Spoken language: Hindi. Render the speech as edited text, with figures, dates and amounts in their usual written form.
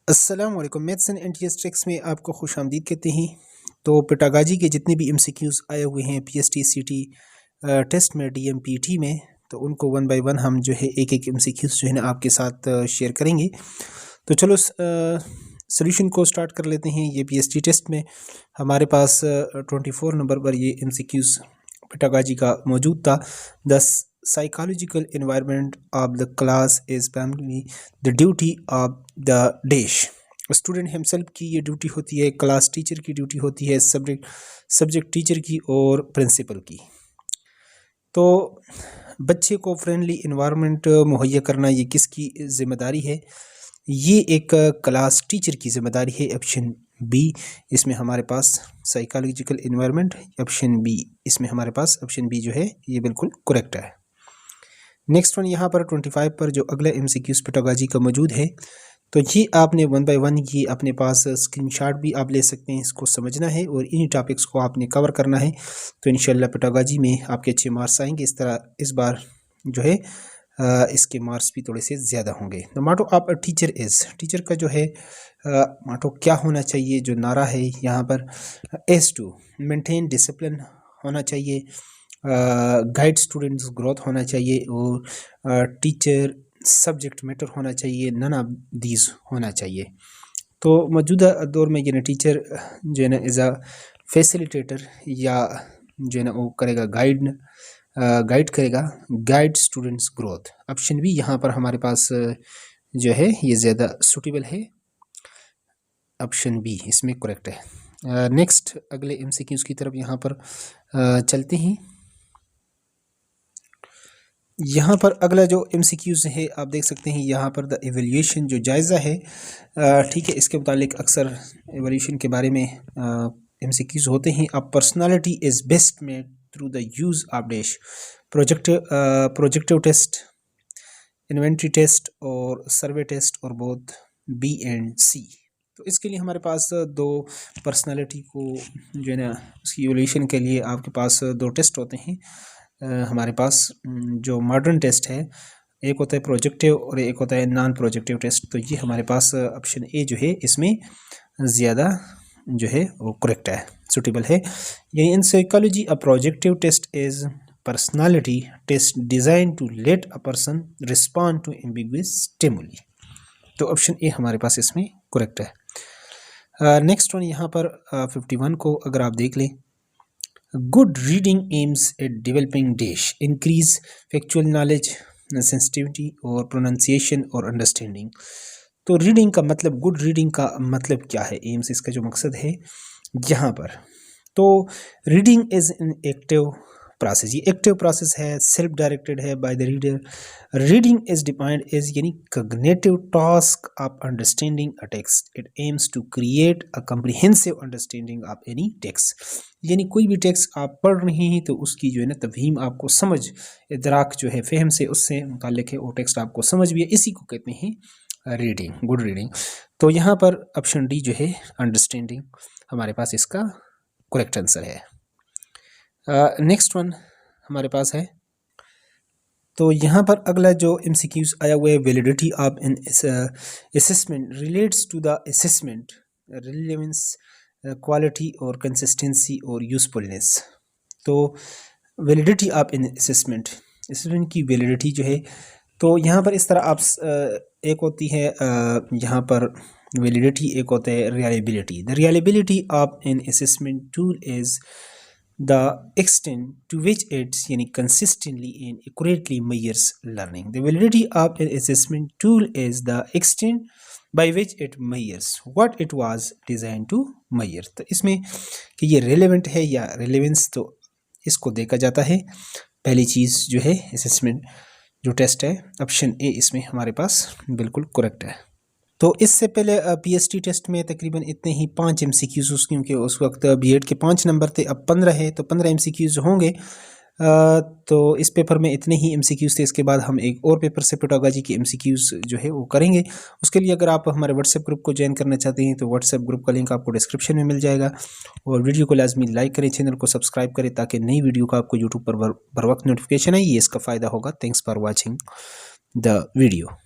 अस्सलाम वालेकुम। मैथ्स एंड एनटीएस ट्रिक्स में आपको खुश आमदीद कहते हैं। तो पेटागाजी के जितने भी एमसीक्यूज़ आए हुए हैं पीएसटी सीटी टेस्ट में डीएमपीटी में, तो उनको वन बाय वन हम जो है एक एक एमसीक्यूज़ जो है ना आपके साथ शेयर करेंगे। तो चलो सोल्यूशन को स्टार्ट कर लेते हैं। ये पीएसटी टेस्ट में हमारे पास 24 नंबर पर ये एमसीक्यूज़ पेटागाजी का मौजूद था। The psychological environment of the class is primary the duty of the dash. Student himself की ये ड्यूटी होती है, क्लास टीचर की ड्यूटी होती है, सब्जेक्ट टीचर की और प्रिंसिपल की। तो बच्चे को फ्रेंडली इन्वायरमेंट मुहैया करना ये किसकी ज़िम्मेदारी है? ये एक क्लास टीचर की ज़िम्मेदारी है। ऑप्शन बी इसमें हमारे पास साइकोलॉजिकल इन्वायरमेंट, ऑप्शन बी इसमें हमारे पास ऑप्शन बी जो है ये बिल्कुल करेक्ट है। नेक्स्ट वन यहाँ पर 25 पर जो अगला एमसीक्यूज़ पेटागाजी का मौजूद है, तो ये आपने वन बाय वन ये अपने पास स्क्रीनशॉट भी आप ले सकते हैं। इसको समझना है और इन्हीं टॉपिक्स को आपने कवर करना है, तो इंशाल्लाह पेटागाजी में आपके अच्छे मार्क्स आएंगे। इस तरह इस बार जो है इसके मार्क्स भी थोड़े से ज़्यादा होंगे। The motto of a teacher is, teacher का जो है मोटो क्या होना चाहिए, जो नारा है यहाँ पर इज़ टू मेंटेन डिसिप्लिन होना चाहिए, गाइड स्टूडेंट्स ग्रोथ होना चाहिए और टीचर सब्जेक्ट मैटर होना चाहिए, नन ऑफ दीज होना चाहिए। तो मौजूदा दौर में ये ना टीचर जो है ना एज अ फैसिलिटेटर या जो है ना वो करेगा गाइड करेगा, guide students growth. Option B यहाँ पर हमारे पास जो है ये ज़्यादा सूटेबल है, ऑप्शन बी इसमें करेक्ट है। नेक्स्ट अगले एमसीक्यूज़ की तरफ यहाँ पर चलते हैं। यहाँ पर अगला जो एमसीक्यूज़ है आप देख सकते हैं यहाँ पर द एवेल्यूशन जो जायज़ा है, ठीक है, इसके मुतालिक अक्सर एवेल्यूशन के बारे में एमसीक्यूज़ होते हैं। अब personality is best made through the use of dash, projective test, inventory test और सर्वे टेस्ट और बोथ बी एंड सी। तो इसके लिए हमारे पास दो पर्सनालिटी को जो है ना उसकी एवेल्यूशन के लिए आपके पास दो टेस्ट होते हैं। हमारे पास जो मॉडर्न टेस्ट है, एक होता है प्रोजेक्टिव और एक होता है नॉन प्रोजेक्टिव टेस्ट। तो ये हमारे पास ऑप्शन ए जो है इसमें ज़्यादा जो है वो करेक्ट है, सूटेबल है। यानी in psychology a projective test is personality test design to let a person respond to ambiguous stimuli. तो ऑप्शन ए हमारे पास इसमें करेक्ट है। नेक्स्ट वन यहाँ पर 51 को अगर आप देख लें, good reading aims at developing dash increase factual knowledge, sensitivity और प्रोनाउंसिएशन और अंडरस्टैंडिंग। तो रीडिंग का मतलब, गुड रीडिंग का मतलब क्या है, एम्स इसका जो मकसद है यहाँ पर। तो reading is an active process, ये एक्टिव प्रोसेस है, सेल्फ डायरेक्टेड है by the reader. Reading is defined as यानी cognitive task of understanding a text, it aims to create a comprehensive understanding of any text. यानी कोई भी टेक्स्ट आप पढ़ रहे हैं तो उसकी जो है ना तफहीम आपको समझ, इदराक जो है फहम से उससे मुताल्लिक है, वो टेक्स्ट आपको समझ भी है, इसी को कहते हैं रीडिंग, गुड रीडिंग। तो यहाँ पर ऑप्शन डी जो है अंडरस्टैंडिंग हमारे पास इसका करेक्ट आंसर है। नेक्स्ट वन हमारे पास है, तो यहाँ पर अगला जो एमसीक्यूज़ आया हुआ है, validity of an assessment relates to the assessment relevance, quality और कंसिस्टेंसी और यूजफुलनेस। तो validity of an assessment, assessment की वैलिडिटी जो है, तो यहाँ पर इस तरह आप एक होती है यहाँ पर वैलिडिटी, एक होता है reliability. The reliability of an assessment tool is the extent to which it yani consistently and accurately measures learning. The validity of an assessment tool is the extent by which it measures what it was designed to measure. तो इसमें कि ये relevant है या relevance, तो इसको देखा जाता है। पहली चीज़ जो है assessment जो टेस्ट है, ऑप्शन ए इसमें हमारे पास बिल्कुल करेक्ट है। तो इससे पहले पीएसटी टेस्ट में तकरीबन इतने ही 5 एमसीक्यूज़, क्योंकि उस वक्त बीएड के 5 नंबर थे, अब 15 है, तो 15 एमसीक्यूज़ होंगे। तो इस पेपर में इतने ही एमसीक्यूज़ थे। इसके बाद हम एक और पेपर से पेटागाजी के एमसीक्यूज़ जो है वो करेंगे। उसके लिए अगर आप हमारे व्हाट्सएप ग्रुप को ज्वाइन करना चाहते हैं तो व्हाट्सएप ग्रुप का लिंक आपको डिस्क्रिप्शन में मिल जाएगा। और वीडियो को लाजमी लाइक करें, चैनल को सब्सक्राइब करें ताकि नई वीडियो का आपको यूट्यूब पर बर वक्त नोटिफिकेशन है, ये इसका फ़ायदा होगा। Thanks for watching the video.